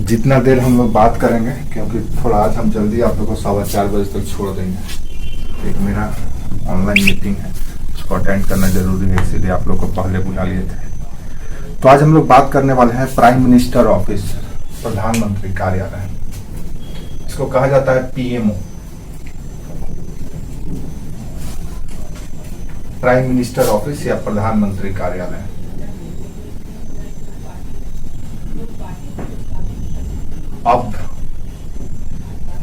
जितना देर हम लोग बात करेंगे, क्योंकि थोड़ा आज हम जल्दी आप लोगों को 4:15 बजे तक छोड़ देंगे। एक मेरा ऑनलाइन मीटिंग है, उसको अटेंड करना जरूरी है, इसीलिए आप लोग को पहले बुला लिए थे। तो आज हम लोग बात करने वाले हैं प्राइम मिनिस्टर ऑफिस, प्रधानमंत्री कार्यालय। इसको कहा जाता है पीएमओ, प्राइम मिनिस्टर ऑफिस या प्रधानमंत्री कार्यालय। अब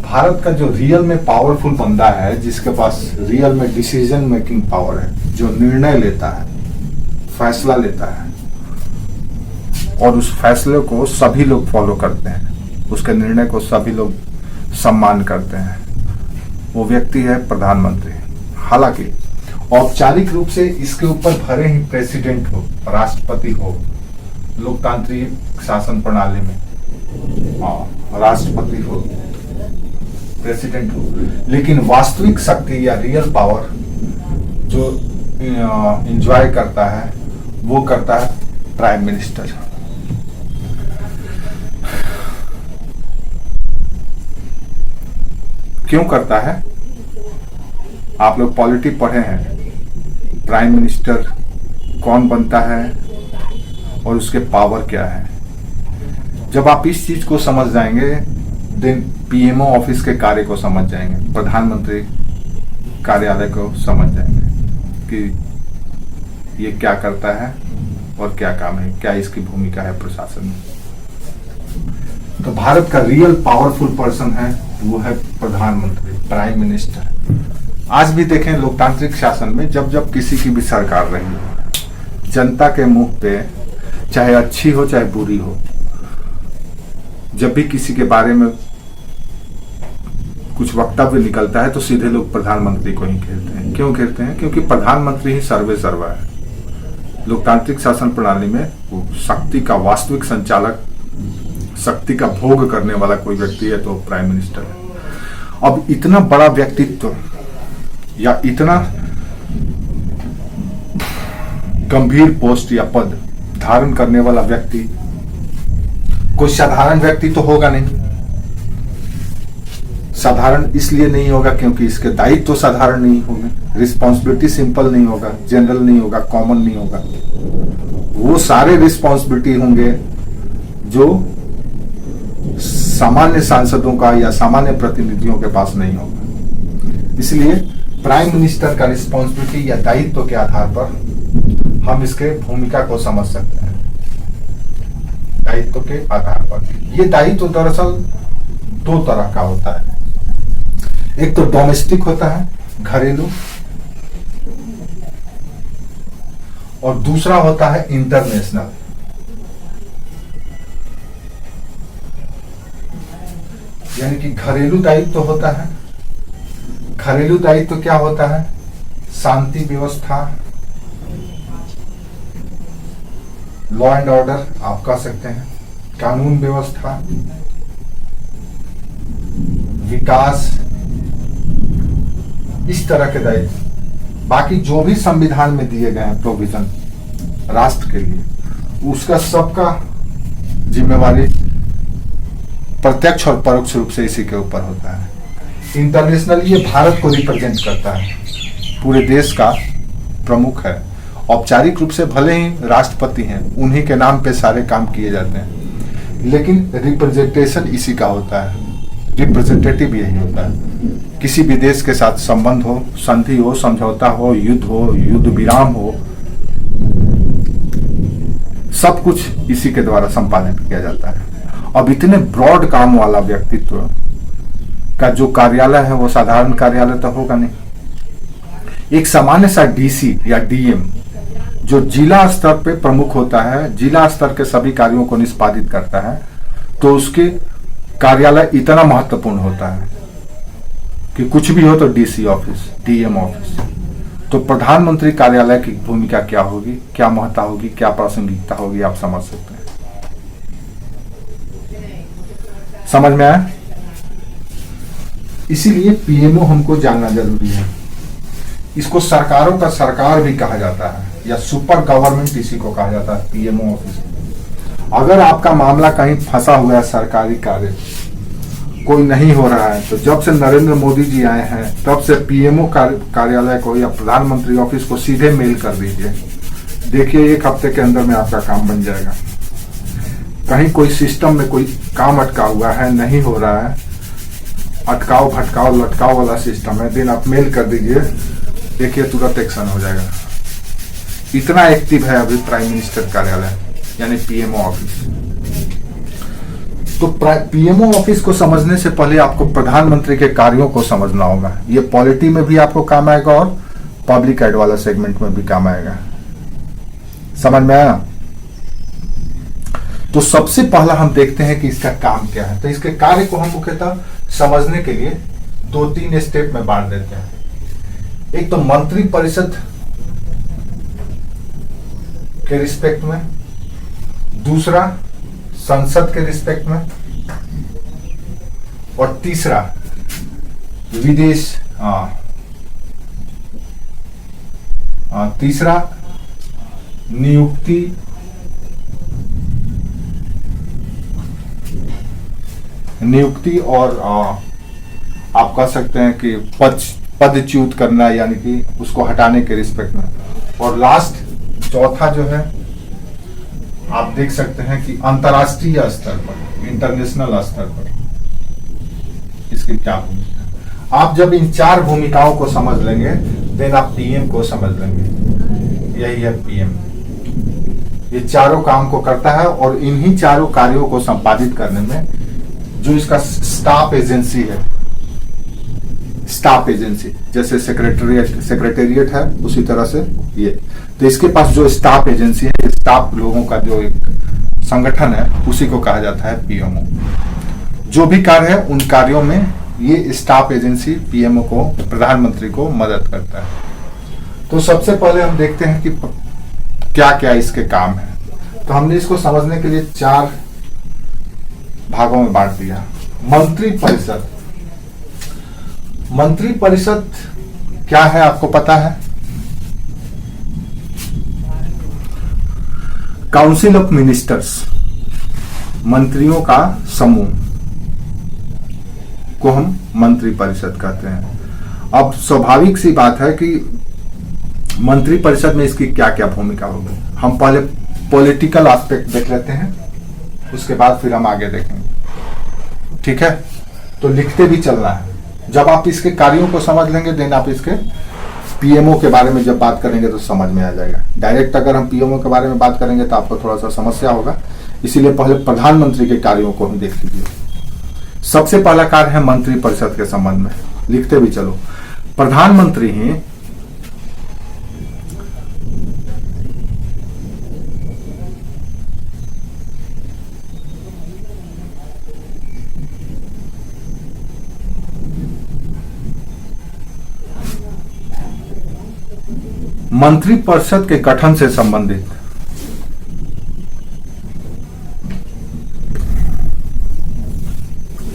भारत का जो रियल में पावरफुल बंदा है, जिसके पास रियल में डिसीजन मेकिंग पावर है, जो निर्णय लेता है, फैसला लेता है और उस फैसले को सभी लोग फॉलो करते हैं, उसके निर्णय को सभी लोग सम्मान करते हैं, वो व्यक्ति है प्रधानमंत्री। हालांकि औपचारिक रूप से इसके ऊपर भले ही प्रेसिडेंट हो, राष्ट्रपति हो, लोकतांत्रिक शासन प्रणाली में राष्ट्रपति हो, प्रेसिडेंट हो, लेकिन वास्तविक शक्ति या रियल पावर जो एंजॉय करता है वो करता है प्राइम मिनिस्टर। क्यों करता है? आप लोग पॉलिटी पढ़े हैं, प्राइम मिनिस्टर कौन बनता है और उसके पावर क्या है। जब आप इस चीज को समझ जाएंगे, देन पीएमओ ऑफिस के कार्य को समझ जाएंगे, प्रधानमंत्री कार्यालय को समझ जाएंगे कि ये क्या करता है और क्या काम है, क्या इसकी भूमिका है प्रशासन में। तो भारत का रियल पावरफुल पर्सन है, वो है प्रधानमंत्री, प्राइम मिनिस्टर। आज भी देखें लोकतांत्रिक शासन में जब जब किसी की भी सरकार रही हो, जनता के मुंह पे चाहे अच्छी हो चाहे बुरी हो, जब भी किसी के बारे में कुछ वक्तव्य निकलता है तो सीधे लोग प्रधानमंत्री को ही घेरते हैं। क्यों घेरते हैं? क्योंकि प्रधानमंत्री ही सर्वे सर्वा है। लोकतांत्रिक शासन प्रणाली में वो शक्ति का वास्तविक संचालक, शक्ति का भोग करने वाला कोई व्यक्ति है तो प्राइम मिनिस्टर है। अब इतना बड़ा व्यक्तित्व या इतना गंभीर पोस्ट या पद धारण करने वाला व्यक्ति कोई साधारण व्यक्ति तो होगा नहीं। साधारण इसलिए नहीं होगा क्योंकि इसके दायित्व तो साधारण नहीं होंगे, रिस्पॉन्सिबिलिटी सिंपल नहीं होगा, जनरल नहीं होगा, कॉमन नहीं होगा। वो सारे रिस्पॉन्सिबिलिटी होंगे जो सामान्य सांसदों का या सामान्य प्रतिनिधियों के पास नहीं होगा। इसलिए प्राइम मिनिस्टर का रिस्पॉन्सिबिलिटी या दायित्व के आधार पर हम इसके भूमिका को समझ सकते हैं। दायित्व के आधार पर ये दायित्व दरअसल दो तरह का होता है। एक तो डोमेस्टिक होता है, घरेलू, और दूसरा होता है इंटरनेशनल। यानी कि घरेलू दायित्व होता है। घरेलू दायित्व क्या होता है? शांति व्यवस्था, लॉ एंड ऑर्डर आप कह सकते हैं, कानून व्यवस्था, विकास, इस तरह के दायित्व। बाकी जो भी संविधान में दिए गए हैं प्रोविजन राष्ट्र के लिए, उसका सबका जिम्मेवारी प्रत्यक्ष और परोक्ष रूप से इसी के ऊपर होता है। इंटरनेशनल ये भारत को रिप्रेजेंट करता है, पूरे देश का प्रमुख है। औपचारिक रूप से भले ही राष्ट्रपति हैं, उन्हीं के नाम पे सारे काम किए जाते हैं, लेकिन रिप्रेजेंटेशन इसी का होता है, रिप्रेजेंटेटिव यही होता है। किसी भी देश के साथ संबंध हो, संधि हो, समझौता हो, युद्ध विराम हो, सब कुछ इसी के द्वारा संपादित किया जाता है। अब इतने ब्रॉड काम वाला व्यक्तित्व का जो कार्यालय है वो साधारण कार्यालय तो होगा नहीं। एक सामान्य सा डीसी या डीएम जो जिला स्तर पे प्रमुख होता है, जिला स्तर के सभी कार्यों को निष्पादित करता है, तो उसके कार्यालय इतना महत्वपूर्ण होता है कि कुछ भी हो तो डीसी ऑफिस, डीएम ऑफिस। तो प्रधानमंत्री कार्यालय की भूमिका क्या होगी, क्या महत्ता होगी, क्या प्रासंगिकता होगी, आप समझ सकते हैं। समझ में आया? इसीलिए पीएमओ हमको जानना जरूरी है। इसको सरकारों का सरकार भी कहा जाता है या सुपर गवर्नमेंट इसी को कहा जाता है, पीएमओ ऑफिस। अगर आपका मामला कहीं फंसा हुआ है, सरकारी कार्य कोई नहीं हो रहा है, तो जब से नरेंद्र मोदी जी आए हैं तब से पीएमओ कार्यालय को या प्रधानमंत्री ऑफिस को सीधे मेल कर दीजिए। देखिए 1 हफ्ते के अंदर में आपका काम बन जाएगा। कहीं कोई सिस्टम में कोई काम अटका हुआ है, नहीं हो रहा है, अटकाओ भटकाओ लटकाओ वाला सिस्टम है, दिन आप मेल कर दीजिए, देखिए तुरंत एक्शन हो जाएगा। इतना एक्टिव है अभी प्राइम मिनिस्टर कार्यालय यानी पीएमओ ऑफिस। तो पीएमओ ऑफिस को समझने से पहले आपको प्रधानमंत्री के कार्यों को समझना होगा। ये पॉलिटी में भी आपको काम आएगा और पब्लिक एड वाला सेगमेंट में भी काम आएगा। समझ में आया? तो सबसे पहला हम देखते हैं कि इसका काम क्या है। तो इसके कार्य को हम मुख्यतः समझने के लिए 2-3 स्टेप में बांट देते हैं। एक तो मंत्री परिषद के रिस्पेक्ट में, दूसरा संसद के रिस्पेक्ट में, और तीसरा विदेश तीसरा नियुक्ति और आप कह सकते हैं कि पदच्युत करना यानी कि उसको हटाने के रिस्पेक्ट में, और लास्ट चौथा जो है आप देख सकते हैं कि अंतर्राष्ट्रीय स्तर पर, इंटरनेशनल स्तर पर इसकी क्या भूमिका है। आप जब इन 4 भूमिकाओं को समझ लेंगे देन आप पीएम को समझ लेंगे। यही है पीएम, ये चारों काम को करता है और इन्हीं चारों कार्यों को संपादित करने में जो इसका स्टाफ एजेंसी है, स्टाफ एजेंसी जैसे सेक्रेटेरिएट है उसी तरह से ये, तो इसके पास जो स्टाफ एजेंसी है, स्टाफ लोगों का जो एक संगठन है उसी को कहा जाता है पीएमओ। जो भी कार्य है उन कार्यों में ये स्टाफ एजेंसी पीएमओ को, प्रधानमंत्री को मदद करता है। तो सबसे पहले हम देखते हैं कि क्या क्या इसके काम है। तो हमने इसको समझने के लिए 4 भागों में बांट दिया। मंत्री परिषद, मंत्री परिषद क्या है आपको पता है? काउंसिल ऑफ मिनिस्टर्स, मंत्रियों का समूह को हम मंत्री परिषद कहते हैं। अब स्वाभाविक सी बात है कि मंत्री परिषद में इसकी क्या क्या भूमिका होगी। हम पहले पॉलिटिकल एस्पेक्ट देख लेते हैं, उसके बाद फिर हम आगे देखेंगे। ठीक है, तो लिखते भी चलना है। जब आप इसके कार्यों को समझ लेंगे देन आप इसके पीएमओ के बारे में जब बात करेंगे तो समझ में आ जाएगा। डायरेक्ट अगर हम पीएमओ के बारे में बात करेंगे तो आपको थोड़ा सा समस्या होगा, इसीलिए पहले प्रधानमंत्री के कार्यों को हम देख लीजिए। सबसे पहला कार्य है मंत्री परिषद के संबंध में, लिखते भी चलो। प्रधानमंत्री ही मंत्री परिषद के गठन से संबंधित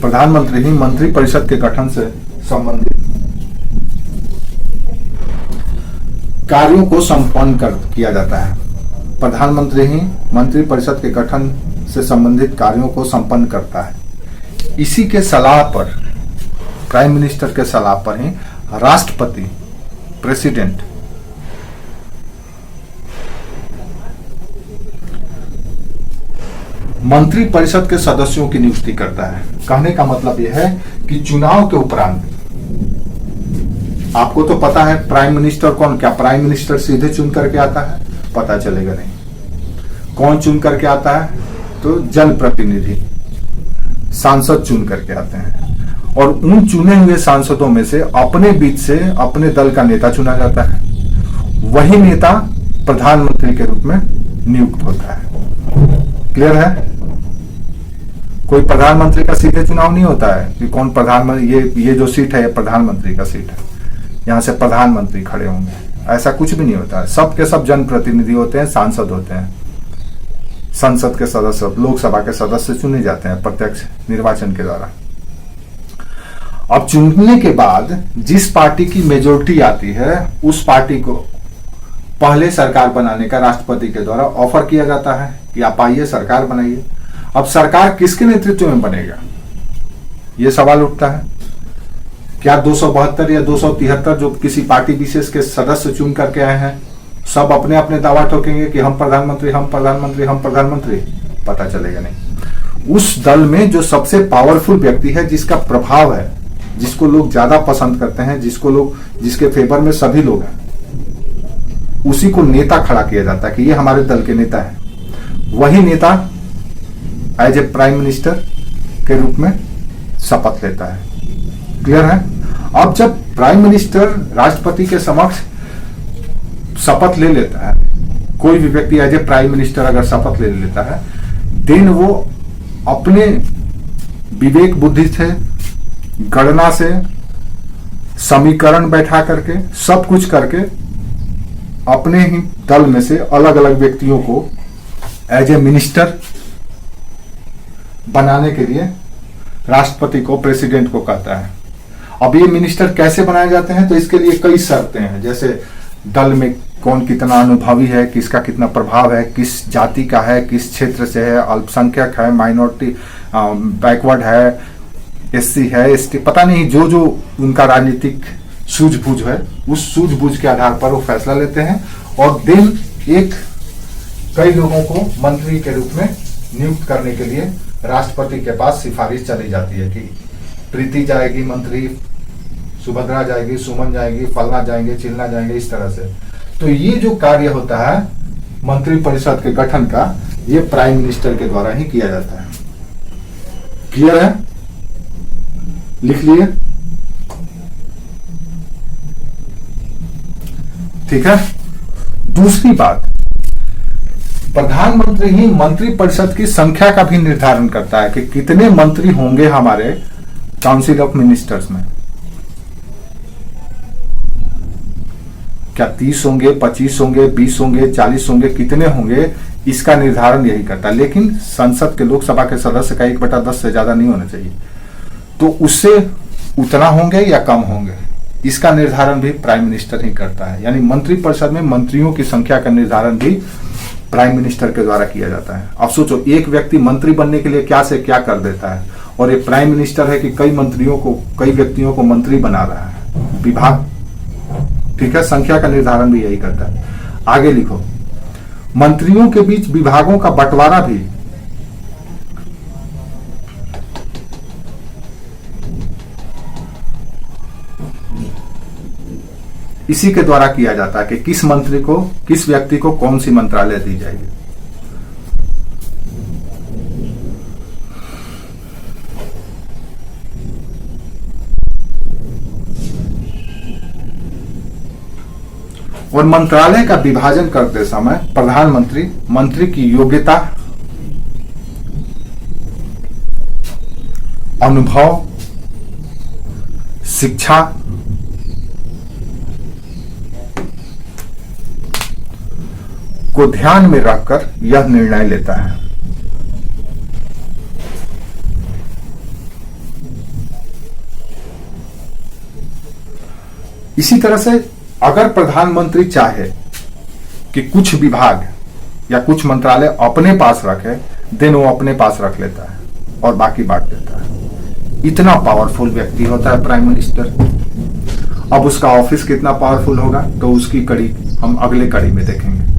प्रधानमंत्री ही मंत्री परिषद के गठन से संबंधित कार्यों को संपन्न किया जाता है। प्रधानमंत्री ही मंत्री परिषद के गठन से संबंधित कार्यों को संपन्न करता है। इसी के सलाह पर, प्राइम मिनिस्टर के सलाह पर ही राष्ट्रपति, प्रेसिडेंट मंत्री परिषद के सदस्यों की नियुक्ति करता है। कहने का मतलब यह है कि चुनाव के उपरांत, आपको तो पता है प्राइम मिनिस्टर कौन, क्या प्राइम मिनिस्टर सीधे चुन करके आता है? पता चलेगा नहीं। कौन चुन करके आता है? तो जनप्रतिनिधि, सांसद चुन करके आते हैं, और उन चुने हुए सांसदों में से अपने बीच से अपने दल का नेता चुना जाता है। वही नेता प्रधानमंत्री के रूप में नियुक्त होता है। क्लियर है? कोई प्रधानमंत्री का सीधे चुनाव नहीं होता है कि कौन प्रधानमंत्री, ये जो सीट है ये प्रधानमंत्री का सीट है, यहां से प्रधानमंत्री खड़े होंगे, ऐसा कुछ भी नहीं होता है। सब के सब जनप्रतिनिधि होते हैं, सांसद होते हैं। संसद के सदस्य, लोकसभा के सदस्य चुने जाते हैं प्रत्यक्ष निर्वाचन के द्वारा। अब चुनने के बाद जिस पार्टी की मेजोरिटी आती है उस पार्टी को पहले सरकार बनाने का राष्ट्रपति के द्वारा ऑफर किया जाता है कि आप आइए सरकार बनाइए। अब सरकार किसके नेतृत्व में बनेगा, यह सवाल उठता है। क्या 272 या 273 जो किसी पार्टी विशेष के सदस्य चुन करके आए हैं, सब अपने अपने दावा ठोकेंगे कि हम प्रधानमंत्री, हम प्रधानमंत्री, हम प्रधानमंत्री? पता चलेगा नहीं। उस दल में जो सबसे पावरफुल व्यक्ति है, जिसका प्रभाव है, जिसको लोग ज्यादा पसंद करते हैं, जिसके फेवर में सभी लोग हैं, उसी को नेता खड़ा किया जाता है कि ये हमारे दल के नेता है। वही नेता एज ए प्राइम मिनिस्टर के रूप में शपथ लेता है। क्लियर है? अब जब प्राइम मिनिस्टर राष्ट्रपति के समक्ष शपथ ले लेता है, कोई भी व्यक्ति एज ए प्राइम मिनिस्टर अगर शपथ ले लेता है, देन वो अपने विवेक बुद्धि से, गणना से, समीकरण बैठा करके, सब कुछ करके अपने ही दल में से अलग अलग व्यक्तियों को एज ए मिनिस्टर बनाने के लिए राष्ट्रपति को, प्रेसिडेंट को कहता है। अब ये मिनिस्टर कैसे बनाए जाते हैं, तो इसके लिए कई शर्तें हैं। जैसे दल में कौन कितना अनुभवी है, किसका कितना प्रभाव है, किस जाति का है, किस क्षेत्र से है, अल्पसंख्यक है, माइनॉरिटी, बैकवर्ड है, एससी है, एसटी, पता नहीं, जो जो उनका राजनीतिक सूझबूझ है, उस सूझबूझ के आधार पर वो फैसला लेते हैं। और दिन कई लोगों को मंत्री के रूप में नियुक्त करने के लिए राष्ट्रपति के पास सिफारिश चली जाती है कि प्रीति जाएगी मंत्री, सुभद्रा जाएगी, सुमन जाएगी, फलना जाएंगे, चिलना जाएंगे, इस तरह से। तो ये जो कार्य होता है मंत्री परिषद के गठन का, ये प्राइम मिनिस्टर के द्वारा ही किया जाता है। क्लियर है? लिख लिए? ठीक है। दूसरी बात, प्रधानमंत्री ही मंत्री परिषद की संख्या का भी निर्धारण करता है कि कितने मंत्री होंगे हमारे काउंसिल ऑफ मिनिस्टर्स में। क्या 30 होंगे, 25 होंगे, 20 होंगे, 40 होंगे, कितने होंगे, इसका निर्धारण यही करता है। लेकिन संसद के, लोकसभा के सदस्य का 1/10 से ज्यादा नहीं होना चाहिए। तो उससे उतना होंगे या कम होंगे, इसका निर्धारण भी प्राइम मिनिस्टर ही करता है। यानी मंत्री परिषद में मंत्रियों की संख्या का निर्धारण भी प्राइम मिनिस्टर के द्वारा किया जाता है। अब सोचो, एक व्यक्ति मंत्री बनने के लिए क्या से क्या कर देता है, और एक प्राइम मिनिस्टर है कि कई मंत्रियों को, कई व्यक्तियों को मंत्री बना रहा है, विभाग। ठीक है, संख्या का निर्धारण भी यही करता है। आगे लिखो, मंत्रियों के बीच विभागों का बंटवारा भी इसी के द्वारा किया जाता है कि किस मंत्री को, किस व्यक्ति को कौन सी मंत्रालय दी जाएगी। और मंत्रालय का विभाजन करते समय प्रधानमंत्री मंत्री की योग्यता, अनुभव, शिक्षा, को ध्यान में रखकर यह निर्णय लेता है। इसी तरह से अगर प्रधानमंत्री चाहे कि कुछ विभाग या कुछ मंत्रालय अपने पास रखे, देन वो अपने पास रख लेता है और बाकी बांट देता है। इतना पावरफुल व्यक्ति होता है प्राइम मिनिस्टर। अब उसका ऑफिस कितना पावरफुल होगा, तो उसकी कड़ी हम अगले कड़ी में देखेंगे।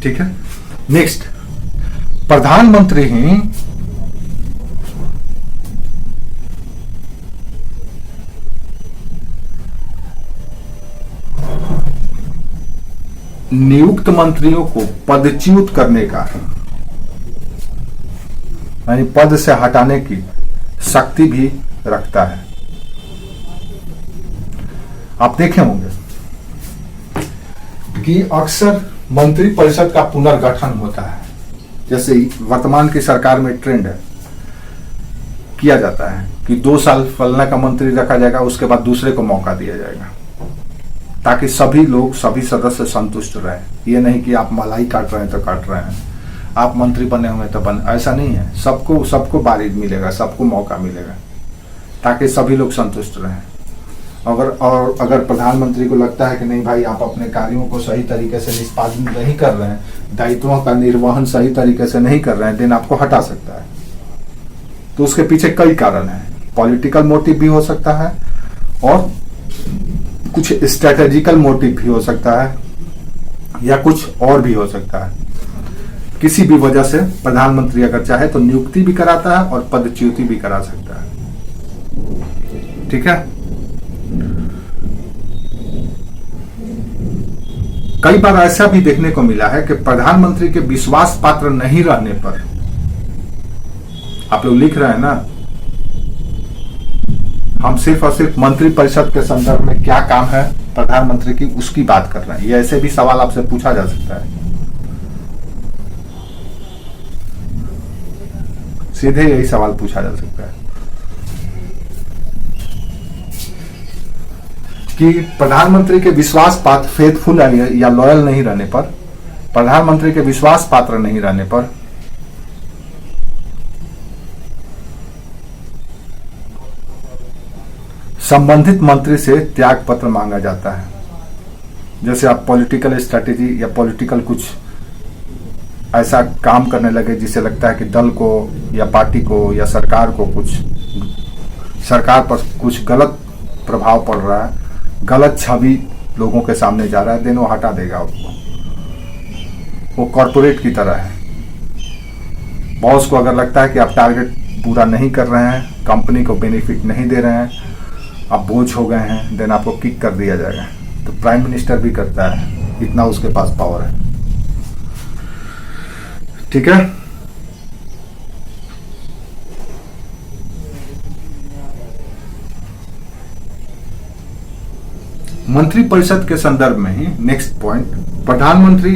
ठीक है। नेक्स्ट, प्रधानमंत्री ही नियुक्त मंत्रियों को पदच्युत करने का, यानी पद से हटाने की शक्ति भी रखता है। आप देखे होंगे कि अक्सर मंत्री परिषद का पुनर्गठन होता है। जैसे वर्तमान की सरकार में ट्रेंड है, किया जाता है कि 2 साल फलना का मंत्री रखा जाएगा, उसके बाद दूसरे को मौका दिया जाएगा, ताकि सभी लोग, सभी सदस्य संतुष्ट रहे। ये नहीं कि आप मलाई काट रहे हैं तो काट रहे हैं, आप मंत्री बने हुए तो बन, ऐसा नहीं है। सबको सबको बारी मिलेगा, सबको मौका मिलेगा, ताकि सभी लोग संतुष्ट रहें। अगर प्रधानमंत्री को लगता है कि नहीं भाई आप अपने कार्यों को सही तरीके से निष्पादन नहीं कर रहे हैं, दायित्वों का निर्वहन सही तरीके से नहीं कर रहे हैं, देन आपको हटा सकता है। तो उसके पीछे कई कारण हैं, पॉलिटिकल मोटिव भी हो सकता है और कुछ स्ट्रेटेजिकल मोटिव भी हो सकता है, या कुछ और भी हो सकता है। किसी भी वजह से प्रधानमंत्री अगर चाहे तो नियुक्ति भी कराता है और पदच्युति भी करा सकता है। ठीक है। कई बार ऐसा भी देखने को मिला है कि प्रधानमंत्री के विश्वास पात्र नहीं रहने पर, आप लोग लिख रहे हैं ना, हम सिर्फ और सिर्फ मंत्रिपरिषद के संदर्भ में क्या काम है प्रधानमंत्री की उसकी बात कर रहे हैं। ये ऐसे भी सवाल आपसे पूछा जा सकता है, सीधे यही सवाल पूछा जा सकता है कि प्रधानमंत्री के विश्वास पात्र, फेथफुल या लॉयल नहीं रहने पर, प्रधानमंत्री के विश्वास पात्र नहीं रहने पर संबंधित मंत्री से त्याग पत्र मांगा जाता है। जैसे आप पॉलिटिकल स्ट्रैटेजी या पॉलिटिकल कुछ ऐसा काम करने लगे जिसे लगता है कि दल को या पार्टी को या सरकार को सरकार पर कुछ गलत प्रभाव पड़ रहा है, गलत छवि लोगों के सामने जा रहा है, देन वो हटा देगा उसको। वो कॉर्पोरेट की तरह है। बॉस को अगर लगता है कि आप टारगेट पूरा नहीं कर रहे हैं, कंपनी को बेनिफिट नहीं दे रहे हैं, आप बोझ हो गए हैं, देन आपको किक कर दिया जाएगा। तो प्राइम मिनिस्टर भी करता है, इतना उसके पास पावर है। ठीक है। मंत्रिपरिषद के संदर्भ में ही नेक्स्ट पॉइंट, प्रधानमंत्री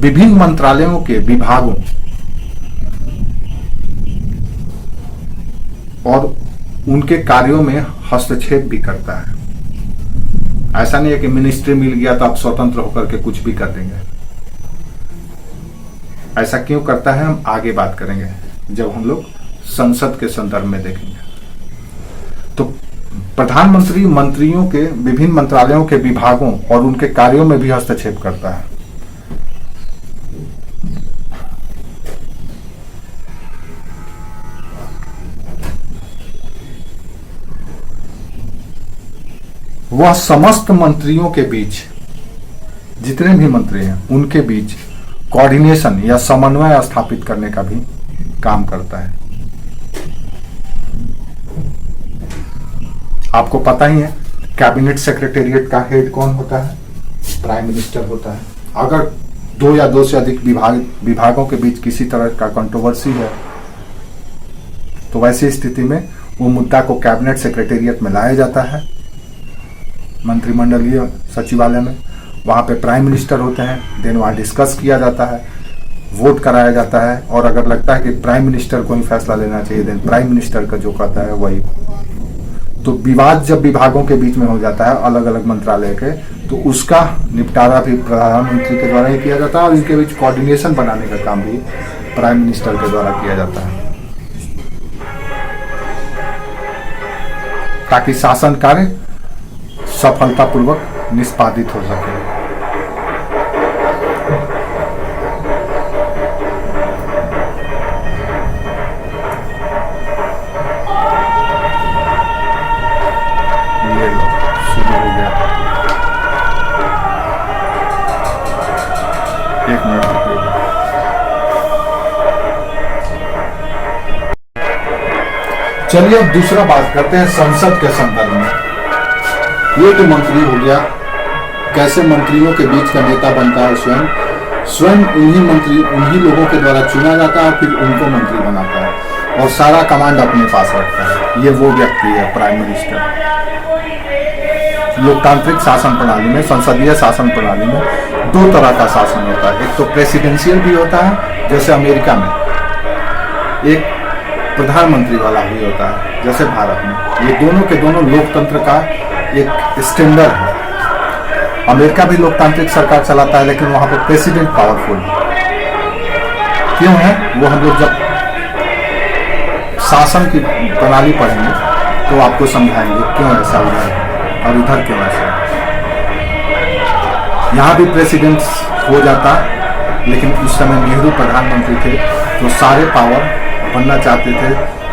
विभिन्न मंत्रालयों के विभागों और उनके कार्यों में हस्तक्षेप भी करता है। ऐसा नहीं है कि मिनिस्ट्री मिल गया तो आप स्वतंत्र होकर के कुछ भी कर देंगे। ऐसा क्यों करता है हम आगे बात करेंगे जब हम लोग संसद के संदर्भ में देखेंगे। तो प्रधानमंत्री मंत्रियों के विभिन्न मंत्रालयों के विभागों और उनके कार्यों में भी हस्तक्षेप करता है। वह समस्त मंत्रियों के बीच, जितने भी मंत्री हैं उनके बीच कोऑर्डिनेशन या समन्वय स्थापित करने का भी काम करता है। आपको पता ही है कैबिनेट सेक्रेटेरिएट का हेड कौन होता है? प्राइम मिनिस्टर होता है। अगर दो या दो से अधिक विभागों के बीच किसी तरह का कंट्रोवर्सी है तो वैसी स्थिति में वो मुद्दा को कैबिनेट सेक्रेटेरिएट में लाया जाता है, मंत्रिमंडलीय सचिवालय में। वहाँ पे प्राइम मिनिस्टर होते हैं, देन वहाँ डिस्कस किया जाता है, वोट कराया जाता है, और अगर लगता है कि प्राइम मिनिस्टर को ही फैसला लेना चाहिए, देन प्राइम मिनिस्टर का जो कहता है वही। तो विवाद जब विभागों के बीच में हो जाता है अलग अलग मंत्रालय के, तो उसका निपटारा भी प्रधानमंत्री के द्वारा ही किया जाता है, और इनके बीच कोऑर्डिनेशन बनाने का काम भी प्राइम मिनिस्टर के द्वारा किया जाता है, ताकि शासन कार्य सफलतापूर्वक निष्पादित हो सके। ये लो, शुरू हो गया। एक मिनट रुकिए। चलिए अब दूसरा बात करते हैं संसद के संदर्भ में। ये तो मंत्री हो गया, कैसे मंत्रियों के बीच का नेता बनता है, स्वयं उन्हीं लोगों के द्वारा चुना जाता है, फिर उनको मंत्री बनाता है और सारा कमांड अपने पास रखता है। ये वो व्यक्ति है प्राइम मिनिस्टर। लोकतांत्रिक शासन प्रणाली में, संसदीय शासन प्रणाली में दो तरह का शासन होता है। एक तो प्रेसिडेंशियल भी होता है जैसे अमेरिका में, एक प्रधानमंत्री वाला भी होता है जैसे भारत में। ये दोनों के दोनों लोकतंत्र का एक स्टैंडर्ड है। अमेरिका भी लोकतांत्रिक सरकार चलाता है, लेकिन वहां पर प्रेसिडेंट पावरफुल है। क्यों है वो हम लोग जब शासन की प्रणाली पढ़ेंगे तो आपको समझाएंगे क्यों ऐसा उधर और इधर क्यों ऐसा। यहाँ भी प्रेसिडेंट हो जाता, लेकिन उस समय नेहरू प्रधानमंत्री थे तो सारे पावर बनना चाहते थे,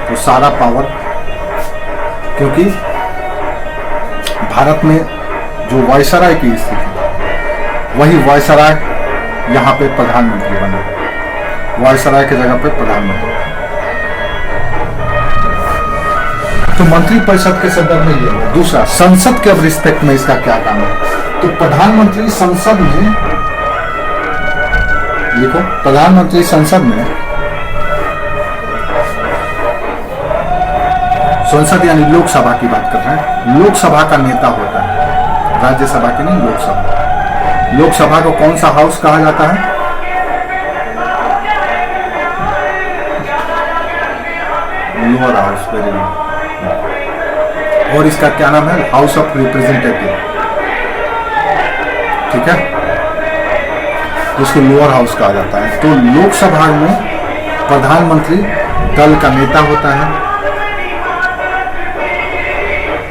तो सारा पावर, क्योंकि भारत में जो वायसराय की स्थिति, वही वायसराय यहाँ पे प्रधानमंत्री बने, वायसराय के जगह पे प्रधानमंत्री। तो मंत्रिपरिषद के संदर्भ में ये है। दूसरा, संसद के अब रिस्पेक्ट में इसका क्या काम है? तो प्रधानमंत्री संसद में, देखो प्रधानमंत्री संसद में, संसद यानी लोकसभा की बात कर रहे हैं, लोकसभा का नेता होता है, राज्यसभा की नहीं, लोकसभा। लोकसभा को कौन सा हाउस कहा जाता है? Lower house. Very good. और इसका क्या नाम है? House of representative. ठीक है, इसको लोअर हाउस कहा जाता है। तो लोकसभा में प्रधानमंत्री दल का नेता होता है,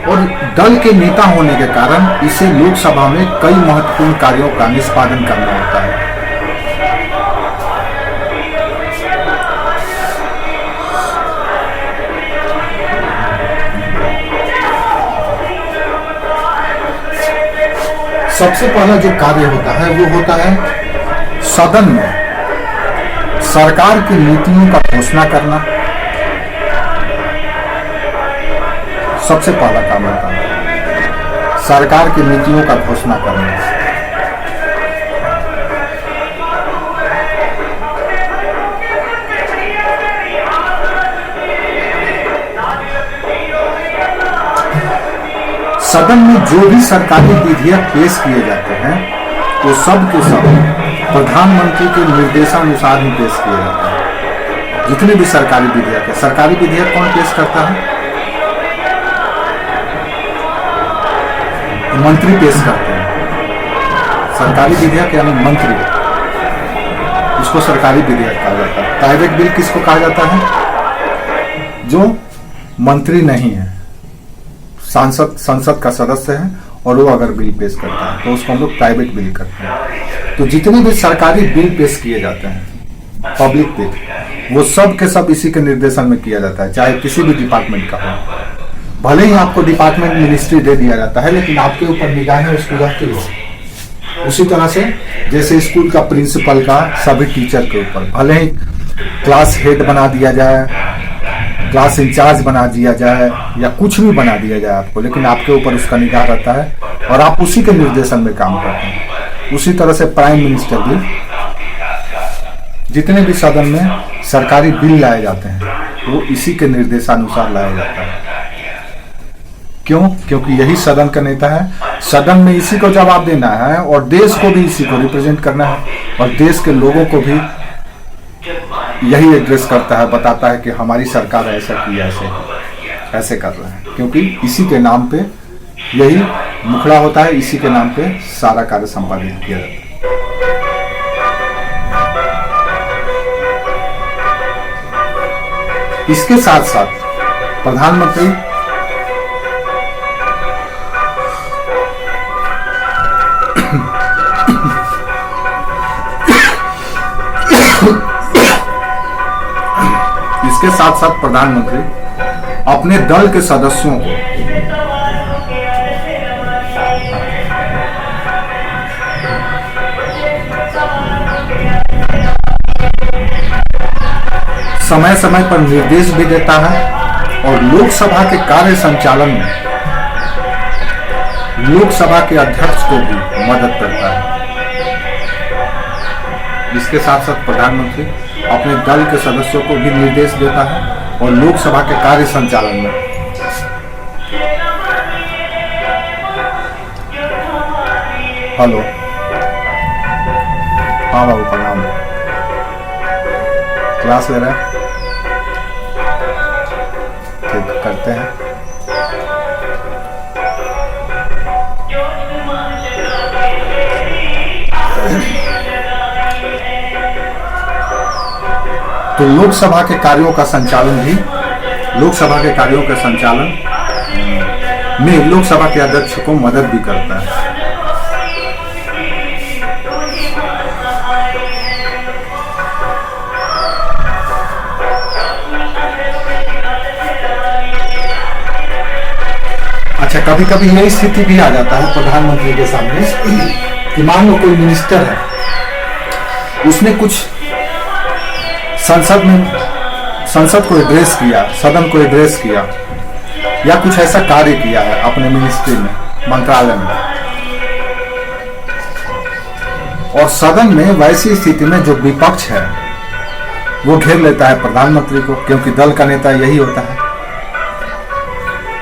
और दल के नेता होने के कारण इसे लोकसभा में कई महत्वपूर्ण कार्यों का निष्पादन करना होता है। सबसे पहला जो कार्य होता है वो होता है सदन में सरकार की नीतियों का घोषणा करना। सबसे पहला काम होता है सरकार की नीतियों का घोषणा करना। सदन में जो भी सरकारी विधेयक पेश किए जाते हैं वो सब के सब प्रधानमंत्री के निर्देशानुसार ही पेश किए जाते हैं। जितने भी सरकारी विधेयक है, सरकारी विधेयक कौन पेश करता है? मंत्री पेश करते हैं। सरकारी विधेयक यानी मंत्री, इसको सरकारी विधेयक कहा जाता है। प्राइवेट बिल किसको कहा जाता है? जो मंत्री नहीं है, संसद का सदस्य है और वो अगर बिल पेश करता है तो उसको हम लोग प्राइवेट बिल करते हैं। तो जितने भी सरकारी बिल पेश किए जाते हैं, पब्लिक बिल, वो सब के सब इसी के निर्देशन में किया जाता है, चाहे किसी भी डिपार्टमेंट का हो। भले ही आपको डिपार्टमेंट मिनिस्ट्री दे दिया जाता है, लेकिन आपके ऊपर निगाहें उसकी रहती हो। उसी तरह से जैसे स्कूल का प्रिंसिपल का सभी टीचर के ऊपर, भले ही क्लास हेड बना दिया जाए, क्लास इंचार्ज बना दिया जाए या कुछ भी बना दिया जाए आपको, लेकिन आपके ऊपर उसका निगाह रहता है और आप उसी के निर्देशन में काम करते हैं। उसी तरह से प्राइम मिनिस्टर भी, जितने भी सदन में सरकारी बिल लाए जाते हैं वो इसी के निर्देशानुसार लाया जाता है। क्यों? क्योंकि यही सदन का नेता है, सदन में इसी को जवाब देना है और देश को भी इसी को रिप्रेजेंट करना है, और देश के लोगों को भी यही एड्रेस करता है, बताता है कि हमारी सरकार ऐसा की, ऐसे कर रहे हैं, क्योंकि इसी के नाम पे यही मुखड़ा होता है, इसी के नाम पे सारा कार्य संपादित किया जाता है। इसके साथ साथ प्रधानमंत्री प्रधानमंत्री अपने दल के सदस्यों को समय समय पर निर्देश भी देता है और लोकसभा के कार्य संचालन में लोकसभा के अध्यक्ष को भी मदद करता है। इसके साथ साथ प्रधानमंत्री अपने दल के सदस्यों को भी निर्देश देता है और लोकसभा के कार्य संचालन में हेलो, हाँ बाबू प्रणाम, क्लास ले रहे हैं? ठीक, करते हैं। तो लोकसभा के कार्यों का संचालन भी, लोकसभा के कार्यों के संचालन में लोकसभा के अध्यक्ष को मदद भी करता है। अच्छा, कभी कभी यही स्थिति भी आ जाता है प्रधानमंत्री के सामने कि मान लो कोई मिनिस्टर है, उसने कुछ संसद को एड्रेस किया, सदन को एड्रेस किया, या कुछ ऐसा कार्य किया है अपने मिनिस्ट्री में, मंत्रालय में, और सदन में वैसी स्थिति में जो विपक्ष है वो घेर लेता है प्रधानमंत्री को, क्योंकि दल का नेता यही होता है।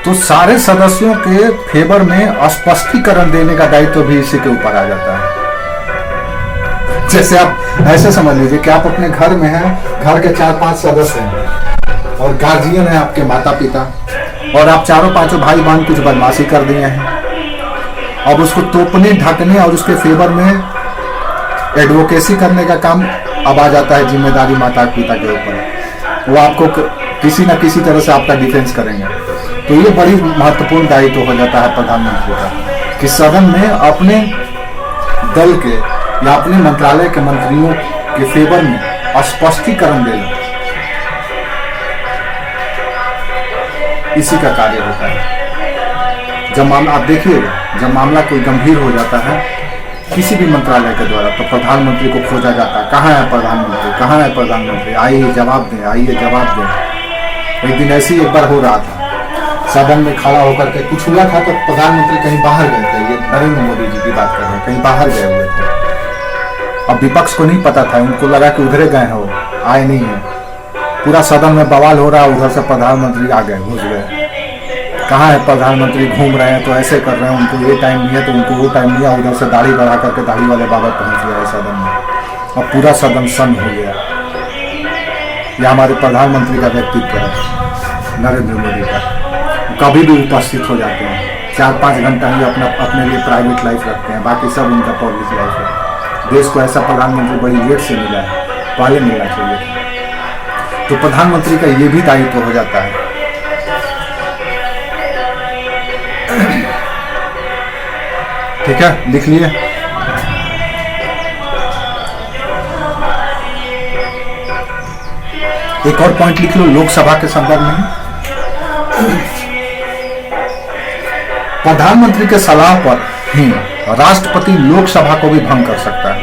तो सारे सदस्यों के फेवर में स्पष्टीकरण देने का दायित्व भी इसी के ऊपर आ जाता है। जैसे आप ऐसे समझ लीजिए कि आप अपने घर में हैं, घर के 4-5 सदस्य हैं और गार्जियन है आपके माता पिता, और आप चारों पांचों भाई बहन कुछ बदमाशी कर दिए हैं। अब उसको तोपने, ढकने और उसके फेवर में एडवोकेसी करने का काम अब आ जाता है, जिम्मेदारी माता पिता के ऊपर। वो आपको किसी न किसी तरह से आपका डिफेंस करेंगे। तो ये बड़ी महत्वपूर्ण दायित्व हो जाता है प्रधानमंत्री का कि सदन में अपने दल के या अपने मंत्रालय के मंत्रियों के फेवर में स्पष्टीकरण देना, इसी का कार्य होता है। जब मामला, आप देखिएगा, जब मामला कोई गंभीर हो जाता है किसी भी मंत्रालय के द्वारा, तो प्रधानमंत्री को खोजा जाता है, कहाँ है प्रधानमंत्री, कहाँ है प्रधानमंत्री, आइए जवाब दें, आइए जवाब दें। एक दिन ऐसे ही एक बार हो रहा था, सदन में खड़ा होकर के कुछ हुआ था, तो प्रधानमंत्री कहीं बाहर गए थे, ये नरेंद्र मोदी जी की बात कर रहे हैं, कहीं बाहर गए हुए थे। अब विपक्ष को नहीं पता था, उनको लगा कि उधरे गए हो, आए नहीं है। पूरा सदन में बवाल हो रहा, उधर से प्रधानमंत्री आ गए, घुस गए। कहाँ है प्रधानमंत्री, घूम रहे हैं तो ऐसे कर रहे हैं, उनको ये टाइम नहीं है तो उनको वो टाइम नहीं है। उधर से दाढ़ी बढ़ा करके दाढ़ी वाले बाबा पहुंच गए सदन में, और पूरा सदन सन्न हो गया। यह हमारे प्रधानमंत्री का व्यक्तित्व है, नरेंद्र मोदी का। कभी भी उपस्थित हो जाते हैं, 4-5 घंटा ही अपने लिए प्राइवेट लाइफ रखते हैं, बाकी सब उनका पब्लिक लाइफ है। देश को ऐसा प्रधानमंत्री बड़ी लेट से मिला है, पहले मिलना चाहिए। तो प्रधानमंत्री का ये भी दायित्व हो जाता है। ठीक है, लिख लिए। एक और पॉइंट लिख लो लोकसभा के संदर्भ में। प्रधानमंत्री के सलाह पर ही राष्ट्रपति लोकसभा को भी भंग कर सकता है।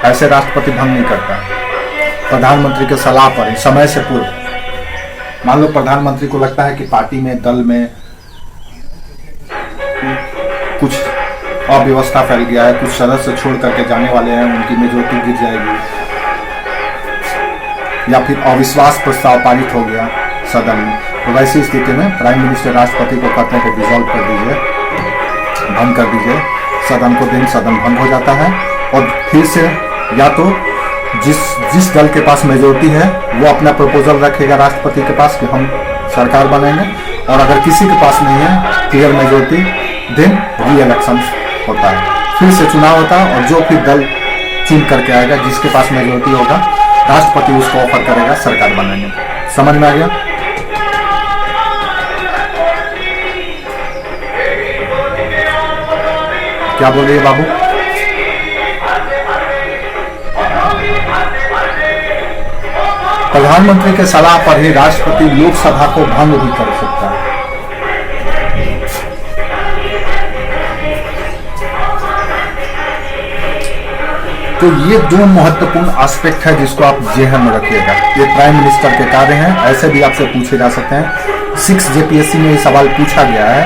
ऐसे राष्ट्रपति भंग नहीं करता, प्रधानमंत्री के सलाह पर ही, समय से पूर्व। मान लो प्रधानमंत्री को लगता है कि पार्टी में, दल में कुछ अव्यवस्था फैल गया है, कुछ सदस्य छोड़ करके जाने वाले हैं, उनकी मेजोरिटी गिर जाएगी, या फिर अविश्वास प्रस्ताव पारित हो गया सदन में, तो वैसी स्थिति में प्राइम मिनिस्टर राष्ट्रपति को कहते हैं कि डिसॉल्व कर दीजिए, भंग कर दीजिए सदन को। दिन सदन भंग हो जाता है, और फिर से या तो जिस दल के पास मेजोरिटी है वो अपना प्रपोजल रखेगा राष्ट्रपति के पास कि हम सरकार बनाएंगे, और अगर किसी के पास नहीं है क्लियर मेजोरिटी, दिन री इलेक्शन होता है, फिर से चुनाव होता है, और जो फिर दल चुन करके आएगा, जिसके पास मेजोरिटी होगा, राष्ट्रपति उसको ऑफर करेगा सरकार बनाने। समझ में आ गया? क्या बोल रही है बाबू? प्रधानमंत्री के सलाह पर ही राष्ट्रपति लोकसभा को भंग भी कर सकता है। तो ये दो महत्वपूर्ण एस्पेक्ट है जिसको आप जेहन में रखिएगा। ये प्राइम मिनिस्टर के कार्य हैं, ऐसे भी आपसे पूछे जा सकते हैं। 6 JPSC में ये सवाल पूछा गया है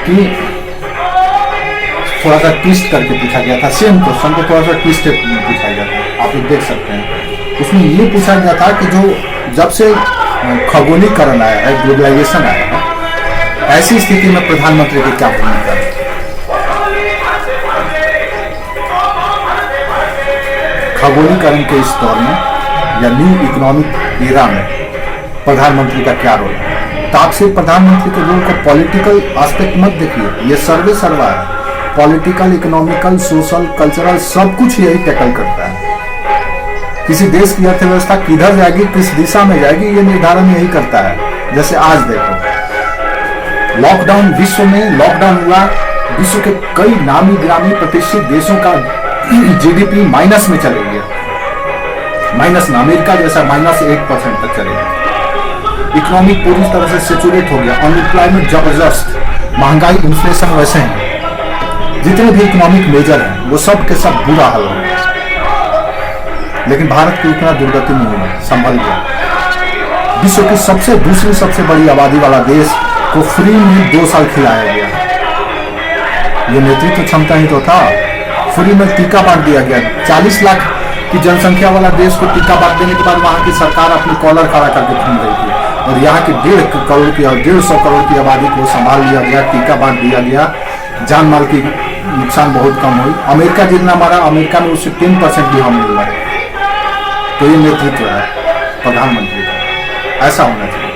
कि थोड़ा सा ट्विस्ट करके पूछा गया था, सेम क्वेश्चन को थोड़ा सा ट्विस्ट पूछा गया था, आप लोग देख सकते हैं। उसमें ये पूछा गया था कि जो जब से खगोलीकरण आया है, ग्लोबलाइजेशन आया है, ऐसी स्थिति में प्रधानमंत्री की क्या भूमिका है। खगोलीकरण के इस दौर में या न्यू इकोनॉमिक एरा में प्रधानमंत्री का क्या रोल है। तो आप सिर्फ प्रधानमंत्री के रोल को पॉलिटिकल एस्पेक्ट मत देखिए, ये सर्वे सर्वा है। पॉलिटिकल, इकोनॉमिकल, सोशल, कल्चरल सब कुछ यही टैकल करता है। किसी देश की अर्थव्यवस्था किधर जाएगी, किस दिशा में जाएगी, ये निर्धारण यही करता है। जैसे आज देखो लॉकडाउन, विश्व में लॉकडाउन हुआ, विश्व के कई नामी गिरामी प्रतिष्ठित देशों का जीडीपी माइनस में चले गया, माइनस में, अमेरिका जैसा -8% तक चले गया। इकोनॉमी पूरी तरह से सेचुरेट हो गया, अनएम्प्लॉयमेंट जबरदस्त, महंगाई, इन्फ्लेशन वैसे हैं, जितने भी इकोनॉमिक मेजर हैं वो सब के सब बुरा हाल हो गया। लेकिन भारत की उतना दुर्गति नहीं हुई, संभल गया। विश्व की दूसरी सबसे बड़ी आबादी वाला देश को फ्री में 2 साल खिलाया गया। ये नेतृत्व क्षमता ही तो था। फ्री में टीका बांट दिया गया। 40 लाख की जनसंख्या वाला देश को टीका बांट देने के बाद वहां की सरकार अपनी कॉलर खड़ा करके घूम रही थी, और यहाँ की 1.5 करोड़ की और 150 करोड़ की आबादी को संभाल लिया गया, टीका बांट दिया गया, जान माल की नुकसान बहुत कम हुई। अमेरिका जितना मारा, अमेरिका में उससे 3% भी हम मिल रहा है। तो ये नेतृत्व है प्रधानमंत्री का, ऐसा होना चाहिए।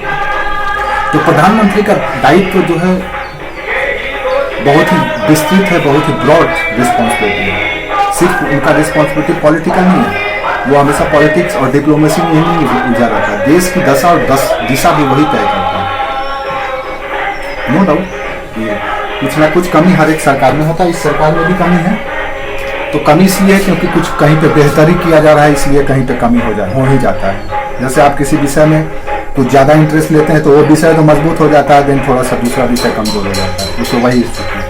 तो प्रधानमंत्री का दायित्व जो है बहुत ही विस्तृत है, बहुत ही ब्रॉड रिस्पॉन्सिबिलिटी है। सिर्फ उनका रिस्पॉन्सिबिलिटी पॉलिटिकल नहीं है, वो हमेशा पॉलिटिक्स और डिप्लोमेसी में ही उलझा रहता है। देश की दशा और दिशा भी वही तय करता है। नो डाउट ये कुछ ना कुछ कमी हर एक सरकार में होता है, इस सरकार में भी कमी है। तो कमी इसलिए है क्योंकि कुछ कहीं पे बेहतरी किया जा रहा है, इसलिए कहीं पे कमी हो ही जाता है। जैसे आप किसी विषय में कुछ ज़्यादा इंटरेस्ट लेते हैं तो वो विषय तो मजबूत हो जाता है, देन थोड़ा सा दूसरा विषय कमजोर हो जाता है। तो वही स्थिति है।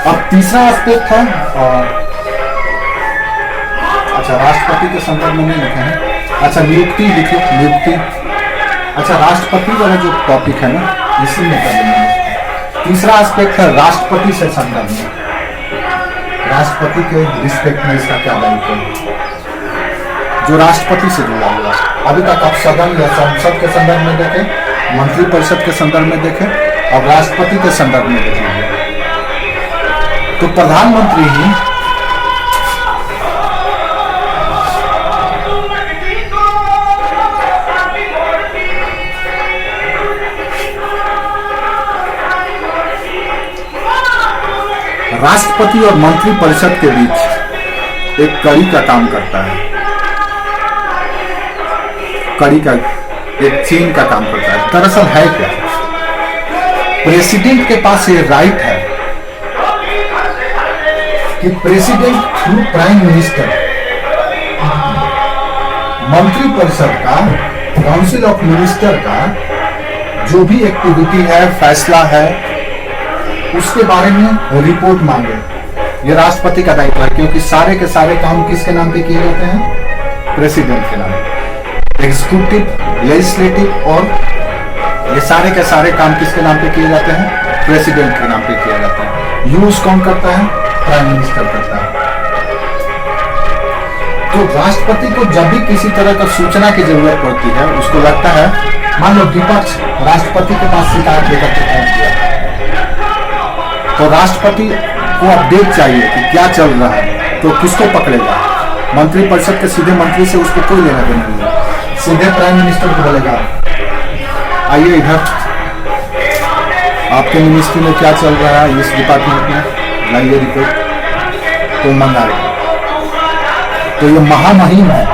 अब तीसरा एस्पेक्ट है, और अच्छा राष्ट्रपति के संदर्भ में नहीं लिखे हैं, अच्छा नियुक्ति लिखे, नियुक्ति। अच्छा राष्ट्रपति वाला जो टॉपिक है ना, इसी में कर लेंगे। तीसरा एस्पेक्ट है राष्ट्रपति से संदर्भ में, राष्ट्रपति के रिस्पेक्ट में इसका क्या दायित्व है, जो राष्ट्रपति से जुड़ा हुआ। अभी तक आप सदन या संसद के संदर्भ में देखें, मंत्रिपरिषद के संदर्भ में देखें, और राष्ट्रपति के संदर्भ में देखेंगे। तो प्रधानमंत्री ही राष्ट्रपति और मंत्रिपरिषद के बीच एक कड़ी का काम करता है, कड़ी का एक चेन का काम करता है। दरअसल है क्या, प्रेसिडेंट के पास ये राइट है कि प्रेसिडेंट थ्रू प्राइम मिनिस्टर मंत्रिपरिषद का, काउंसिल ऑफ मिनिस्टर का जो भी एक्टिविटी है, फैसला है, उसके बारे में रिपोर्ट मांगे। ये राष्ट्रपति का दायित्व है, क्योंकि सारे के सारे काम किसके नाम पे किए जाते हैं, प्रेसिडेंट के नाम पे। एग्जीक्यूटिव, लेजिस्लेटिव और ये सारे के सारे काम किसके नाम पे किए जाते हैं, प्रेसिडेंट के नाम पे किया जाता है। यूज कौन करता है, प्राइम मिनिस्टर करता है। तो राष्ट्रपति को जब भी किसी तरह का सूचना की जरूरत पड़ती है, उसको लगता है, मान लो विपक्ष राष्ट्रपति के पास शिकायत लेकर के पहुंच गया, तो राष्ट्रपति को अपडेट चाहिए कि क्या चल रहा है, तो किसको पकड़ेगा, मंत्रिपरिषद के सीधे मंत्री से उसको कोई लेना देना नहीं है, सीधे प्राइम मिनिस्टर को बोलेगा आइए इधर, आपके मिनिस्ट्री में क्या चल रहा है, इस डिपार्टमेंट में लाइए रिपोर्ट, तो मंगाएगा। तो ये महामहिम है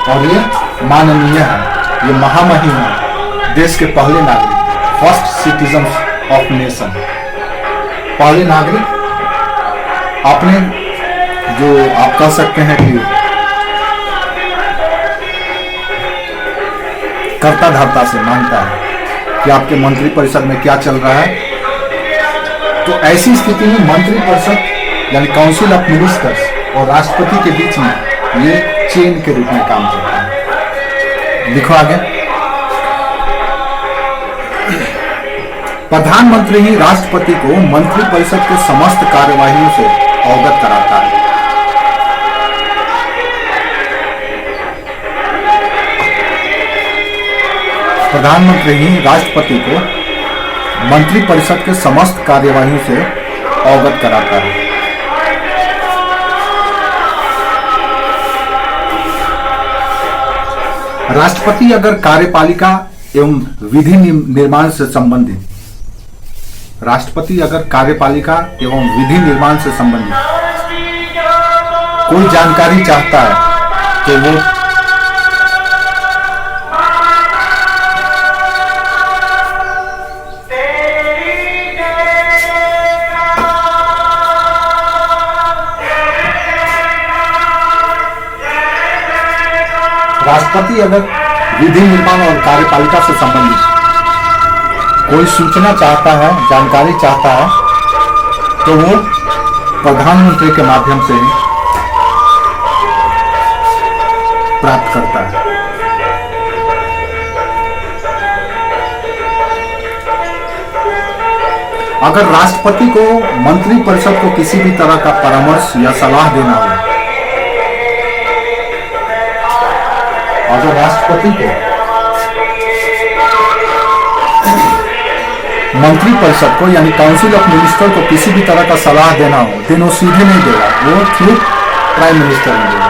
और ये माननीय है, ये महामहिम है, देश के पहले नागरिक, फर्स्ट सिटीजन ऑफ नेशन, पहले नागरिक अपने, जो आप कह सकते हैं कि कर्ता धर्ता से मानता है कि आपके मंत्रिपरिषद में क्या चल रहा है। तो ऐसी स्थिति में मंत्रिपरिषद यानी काउंसिल ऑफ मिनिस्टर्स और राष्ट्रपति के बीच में ये चेन के रूप में काम करता है। लिखो आगे, प्रधानमंत्री ही राष्ट्रपति को मंत्रिपरिषद के समस्त कार्यवाहियों से अवगत कराता है। प्रधानमंत्री ही राष्ट्रपति को मंत्रिपरिषद के समस्त कार्यवाहियों से अवगत कराता है। राष्ट्रपति अगर कार्यपालिका एवं विधि निर्माण से संबंधित राष्ट्रपति अगर कार्यपालिका एवं विधि निर्माण से संबंधित कोई जानकारी चाहता है तो वो राष्ट्रपति अगर विधि निर्माण और कार्यपालिका से संबंधित कोई सूचना चाहता है, जानकारी चाहता है, तो वो प्रधानमंत्री के माध्यम से ही प्राप्त करता है। अगर राष्ट्रपति को मंत्रिपरिषद को किसी भी तरह का परामर्श या सलाह देना हो, अगर राष्ट्रपति को मंत्रिपरिषद को यानी काउंसिल ऑफ मिनिस्टर को किसी भी तरह का सलाह देना हो, देन वो सीधे नहीं देगा, वो थ्रू प्राइम मिनिस्टर में देगा।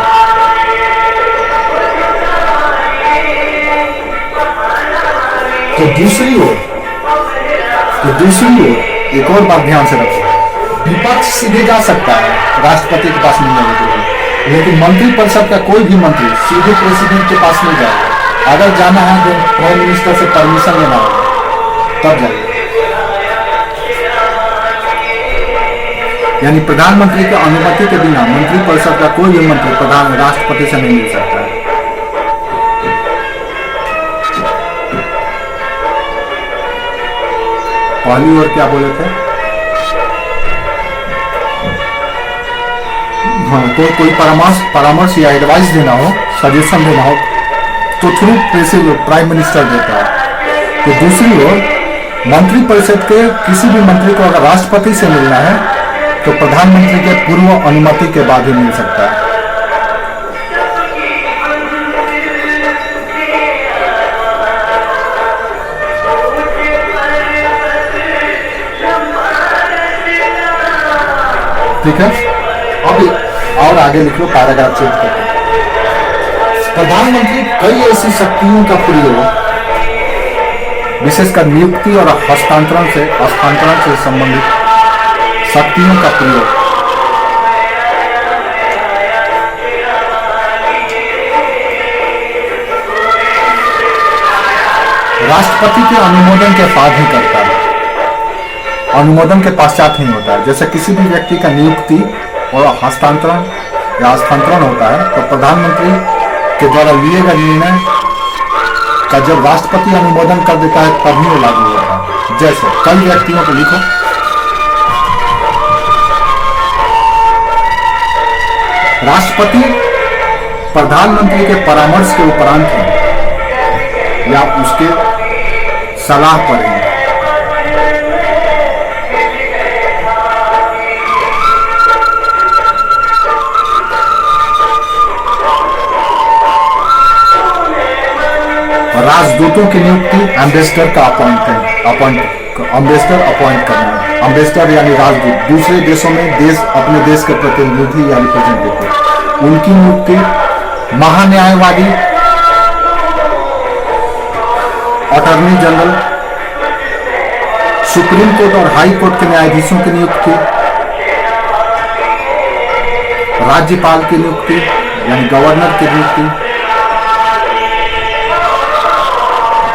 तो दूसरी ओर एक और बात ध्यान से रखो, विपक्ष सीधे जा सकता है राष्ट्रपति के पास नहीं जाने के लिए, लेकिन मंत्रिपरिषद का कोई भी मंत्री सीधे प्रेसिडेंट के पास नहीं जाएगा। अगर जाना है तो प्राइम मिनिस्टर से परमिशन लेना होगा, तब जाइए। यानी प्रधानमंत्री की अनुमति के बिना मंत्रिपरिषद का कोई भी मंत्री प्रधान राष्ट्रपति से नहीं मिल सकता है। पहली ओर क्या बोले थे? हाँ, तो कोई परामर्श या एडवाइस देना हो, सजेशन देना हो, तो थ्रू प्राइम मिनिस्टर देता है। तो दूसरी ओर मंत्रिपरिषद के किसी भी मंत्री को अगर राष्ट्रपति से मिलना है तो प्रधानमंत्री के पूर्व अनुमति के बाद ही मिल सकता है। ठीक है, अब और आगे लिख लो, पैराग्राफ चेंज करके। प्रधानमंत्री कई ऐसी शक्तियों का प्रयोग, विशेषकर नियुक्ति और हस्तांतरण से संबंधित शक्तियों का प्रयोग राष्ट्रपति के अनुमोदन के बाद ही करता है, अनुमोदन के पश्चात नहीं होता है। जैसे किसी भी व्यक्ति का नियुक्ति और हस्तांतरण या स्थानांतरण होता है तो प्रधानमंत्री के द्वारा लिए गए निर्णय का जब राष्ट्रपति अनुमोदन कर देता है तभी वो लागू होता है। जैसे कई व्यक्तियों को लिखो, राष्ट्रपति प्रधानमंत्री के परामर्श के उपरांत है या उसके सलाह पर है। राजदूतों की नियुक्ति एम्बेसडर का एम्बेसडर अपॉइंट करना। एम्बेसडर यानी राजदूत, दूसरे देशों में अपने देश के प्रतिनिधि या रिप्रेजेंटेटिव, उनकी नियुक्ति महान्यायवादी, अटॉर्नी जनरल, सुप्रीम कोर्ट और हाई कोर्ट के न्यायाधीशों की नियुक्ति, राज्यपाल की नियुक्ति यानी गवर्नर की नियुक्ति,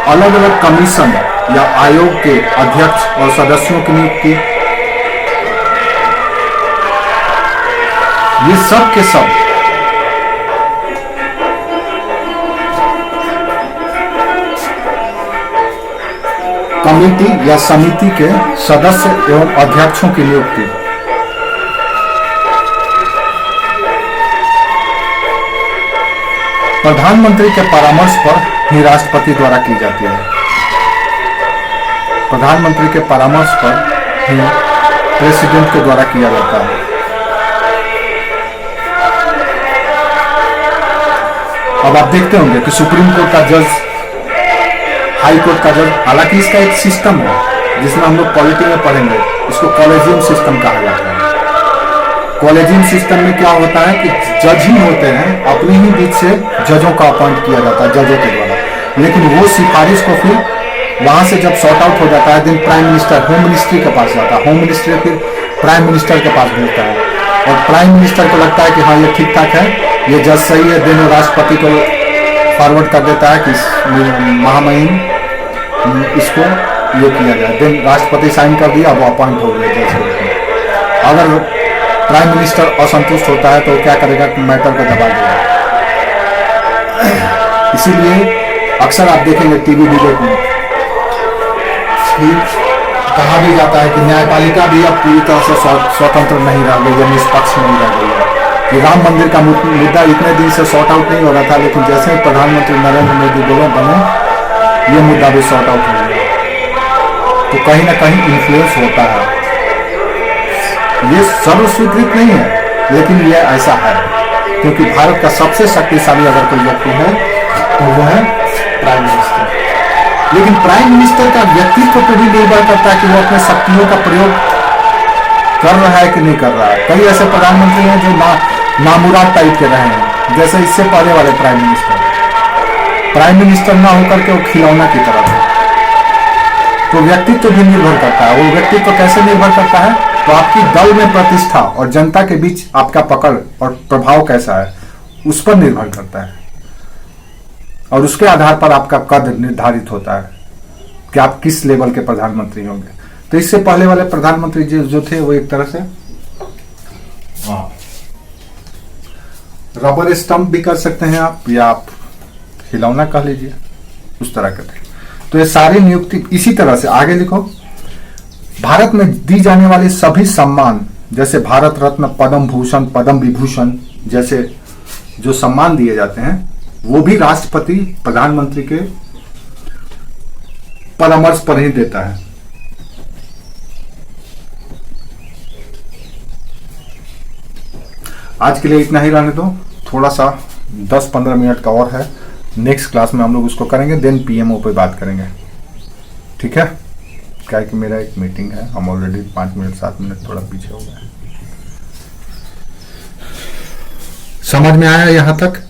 अलग अलग कमीशन या आयोग के अध्यक्ष और सदस्यों की नियुक्ति, ये सब के सब कमेटी या समिति के सदस्य एवं अध्यक्षों की नियुक्ति। प्रधानमंत्री के परामर्श पर ही राष्ट्रपति द्वारा की जाती है। प्रधानमंत्री के परामर्श पर ही प्रेसिडेंट के द्वारा किया जाता है। अब आप देखते होंगे कि सुप्रीम कोर्ट का जज, हाई कोर्ट का जज, हालांकि इसका एक सिस्टम है जिसमें हम लोग पॉलिटी में पढ़ेंगे, इसको कॉलेजियम सिस्टम कहा जाता है। कॉलेजियम सिस्टम में क्या होता है कि जज ही होते हैं, अपने ही बीच से जजों का अपॉइंट किया जाता है जजों के द्वारा, लेकिन वो सिफारिश को फिर वहां से जब सॉर्ट आउट हो जाता है then prime minister home ministry के पास जाता है, होम मिनिस्ट्री फिर प्राइम मिनिस्टर के पास भेजता है, और प्राइम मिनिस्टर को लगता है कि हाँ ये ठीक ठाक है, ये जज सही है, देन राष्ट्रपति को फॉरवर्ड कर देता है कि महामहिम इसको ये किया जाए, देन राष्ट्रपति साइन कर दिया, वो अपॉइंट हो गया जज के। अगर प्राइम मिनिस्टर असंतुष्ट होता है तो क्या करेगा कि मैटर को दबा देगा। इसीलिए अक्सर आप देखेंगे टीवी डिबेट में कहा भी जाता है कि न्यायपालिका भी अब पूरी तरह से स्वतंत्र नहीं रह गई है, निष्पक्ष नहीं रह गई है, कि राम मंदिर का मुद्दा इतने दिन से सॉर्ट आउट नहीं हो रहा था, लेकिन जैसे ही प्रधानमंत्री नरेंद्र मोदी बने ये मुद्दा भी सॉर्ट आउट हो गया। तो कहीं ना कहीं इन्फ्लुएंस होता है, ये सर्व स्वीकृत नहीं है, लेकिन ये ऐसा है, क्योंकि भारत का सबसे शक्तिशाली अगर कोई व्यक्ति है तो वो है प्राइम मिनिस्टर। लेकिन प्राइम मिनिस्टर का व्यक्तित्व पर भी निर्भर करता है कि वो अपने शक्तियों का प्रयोग कर रहा है कि नहीं कर रहा है। कई ऐसे प्रधानमंत्री हैं जो नामुराद टाइप के रहे हैं, जैसे इससे पहले वाले प्राइम मिनिस्टर ना होकर के वो खिलौना की तरह थे। तो व्यक्तित्व भी निर्भर करता है। वो व्यक्तित्व कैसे निर्भर करता है, तो आपकी दल में प्रतिष्ठा और जनता के बीच आपका पकड़ और प्रभाव कैसा है उस पर निर्भर करता है, और उसके आधार पर आपका कद निर्धारित होता है कि आप किस लेवल के प्रधानमंत्री होंगे। तो इससे पहले वाले प्रधानमंत्री जो थे वो एक तरह से रबर स्टंप भी कर सकते हैं आप, या आप खिलौना कह लीजिए, उस तरह के थे। तो ये सारी नियुक्ति इसी तरह से आगे लिखो। भारत में दी जाने वाली सभी सम्मान, जैसे भारत रत्न, पद्म भूषण, पद्म विभूषण जैसे जो सम्मान दिए जाते हैं, वो भी राष्ट्रपति प्रधानमंत्री के परामर्श पर ही देता है। आज के लिए इतना ही रहने दो, थोड़ा सा 10-15 मिनट का और है, नेक्स्ट क्लास में हम लोग उसको करेंगे, देन पीएमओ पे बात करेंगे, ठीक है। क्या है कि मेरा एक मीटिंग है, हम ऑलरेडी 5 मिनट 7 मिनट थोड़ा पीछे हो गए। समझ में आया यहाँ तक?